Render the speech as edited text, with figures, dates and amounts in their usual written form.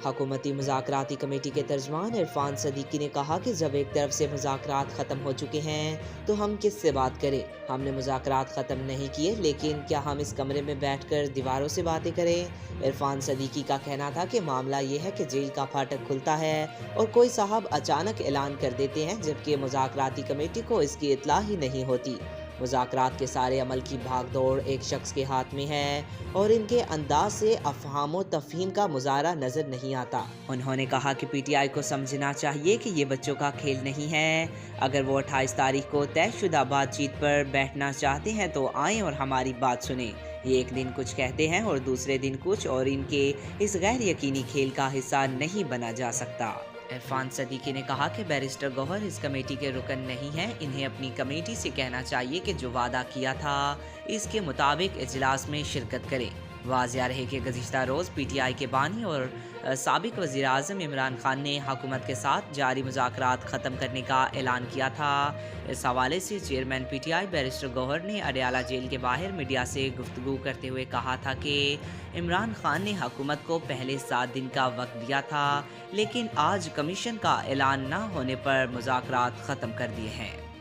حکومتی مذاکراتی کمیٹی کے ترجمان عرفان صدیقی نے کہا کہ جب ایک طرف سے مذاکرات ختم ہو چکے ہیں تو ہم کس سے بات کریں؟ ہم نے مذاکرات ختم نہیں کیے، لیکن کیا ہم اس کمرے میں بیٹھ کر دیواروں سے باتیں کریں؟ عرفان صدیقی کا کہنا تھا کہ معاملہ یہ ہے کہ جیل کا پھاٹک کھلتا ہے اور کوئی صاحب اچانک اعلان کر دیتے ہیں، جبکہ مذاکراتی کمیٹی کو اس کی اطلاع ہی نہیں ہوتی۔ مذاکرات کے سارے عمل کی بھاگ دوڑ ایک شخص کے ہاتھ میں ہے اور ان کے انداز سے افہام و تفہیم کا مظاہرہ نظر نہیں آتا۔ انہوں نے کہا کہ پی ٹی آئی کو سمجھنا چاہیے کہ یہ بچوں کا کھیل نہیں ہے۔ اگر وہ 28 تاریخ کو طے شدہ بات چیت پر بیٹھنا چاہتے ہیں تو آئیں اور ہماری بات سنیں۔ یہ ایک دن کچھ کہتے ہیں اور دوسرے دن کچھ، اور ان کے اس غیر یقینی کھیل کا حصہ نہیں بنا جا سکتا۔ عرفان صدیقی نے کہا کہ بیرسٹر گوہر اس کمیٹی کے رکن نہیں ہیں، انہیں اپنی کمیٹی سے کہنا چاہیے کہ جو وعدہ کیا تھا اس کے مطابق اجلاس میں شرکت کریں۔ واضح رہے کہ گزشتہ روز پی ٹی آئی کے بانی اور سابق وزیر اعظم عمران خان نے حکومت کے ساتھ جاری مذاکرات ختم کرنے کا اعلان کیا تھا۔ اس حوالے سے chairman P T I barrister Gohar نے اڈیالہ جیل کے باہر میڈیا سے گفتگو کرتے ہوئے کہا تھا کہ عمران خان نے حکومت کو پہلے 7 دن کا وقت دیا تھا، لیکن آج کمیشن کا اعلان نہ ہونے پر مذاکرات ختم کر دیے ہیں۔